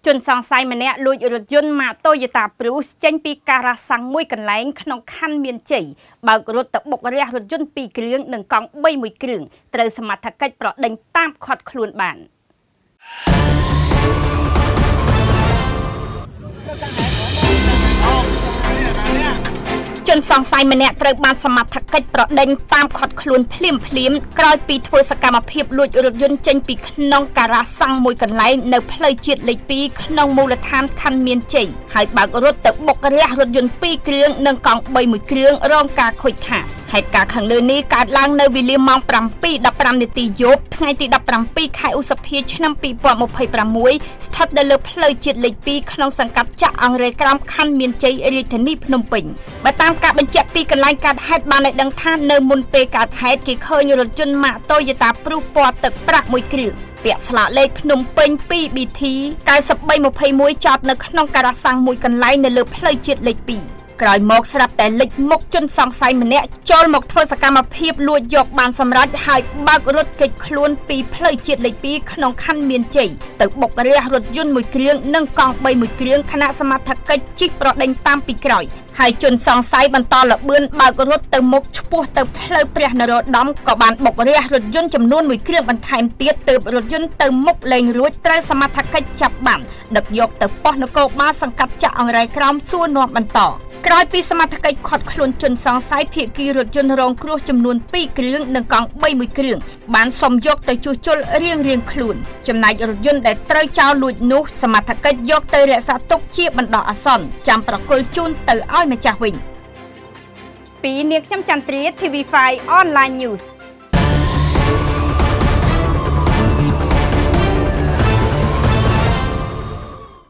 ជនសង្ស័យម្នាក់លួចរថយន្តម៉ាតូយេតាព្រុសចេញពីការ៉ាសាំងមួយកន្លែងក្នុងខណ្ឌមានជ័យបើករត់ទៅបុករះរថយន្ត2គ្រឿងនិងកង់3មួយគ្រឿងត្រូវសមត្ថកិច្ចប្រដេញតាមឃាត់ខ្លួនបានជនសង្ស័យម្នាក់ត្រូវបានសមត្ថកិច្ចប្រដេញតាមឃាត់ខ្លួនភ្លាមក្រោយពីធ្វើសកម្មភាពលួចរថយន្តចេញពីក្នុងការ៉ាសាំងមួយកន្លែងនៅផ្លូវជាតិលេខ2ក្នុងមូលដ្ឋានខណ្ឌមានជ័យហើយបើករត់ទៅបុករះរថយន្ត2គ្រឿងនិងកង់3មួយគ្រឿងរងការខូចខាតហេតុការណ៍ខាងលើនេះកើតឡើងនៅវេលាម៉ោង 7:15 នាទីយប់ថ្ងៃទី 17 ខែឧសភាឆ្នាំ 2026 ស្ថិតនៅលើផ្លូវជាតិលេខ2ក្នុងសង្កាត់ចាក់អង្រែក្រមខណ្ឌមានជ័យរាជធានីភ្នំពេញបើតាមការបញ្ជាក់ពីកន្លែងកើតហេតុបានឲ្យដឹងថានៅមុនពេលកើតហេតុគេឃើញរថយន្តម៉ាតូយេតាព្រុសពណ៌ទឹកប្រាក់មួយគ្រឿងពាក់ស្លាកលេខភ្នំពេញ 2BT 9321 ចតនៅក្នុងការ៉ាសាំងមួយកន្លែងនៅលើផ្លូវជាតិលេខ2ក្រោយមកស្រាប់តែលេចមុខជនសង្ស័យម្នាក់ចូលមកធ្វើសកម្មភាពលួចយកបានសម្រេចហើយបើករត់គេចខ្លួនពីផ្លូវជាតិលេខ2ក្នុងខណ្ឌមានជ័យទៅបុករះរថយន្តមួយគ្រឿងនិងកង់3មួយគ្រឿងគណៈសមត្ថកិច្ចជិះប្រដេញតាមពីក្រោយហើយជនសង្ស័យបន្តលបឿនបើករត់ទៅមុខឆ្ពោះទៅផ្លូវព្រះនរោត្តមក៏បានបុករះរថយន្តចំនួនមួយគ្រឿងបន្ថែមទៀតទើបរថយន្តទៅមុខលែងរួចត្រូវសមត្ថកិច្ចចាប់បានដឹកយកទៅប៉ុស្តិ៍នគរបាលសង្កាត់ចាក់អង្រែក្រមសួរនាំបន្តក្រោយពីសមត្ថកិច្ចឃាត់ខ្លួនជនសង្ស័យភាគីរថយន្តរងគ្រោះចំនួន2គ្រឿងនិងកង់3មួយគ្រឿងបានសុំយកទៅជួសជុលរៀងខ្លួនចំណែករថយន្តដែលត្រូវចោលលួចនោះសមត្ថកិច្ចយកទៅរក្សាទុកជាបណ្ដោះអាសន្នចាំប្រគល់ជូនទៅឲ្យម្ចាស់វិញពីនាងខ្ញុំចន្ទ្រា TV5 Online News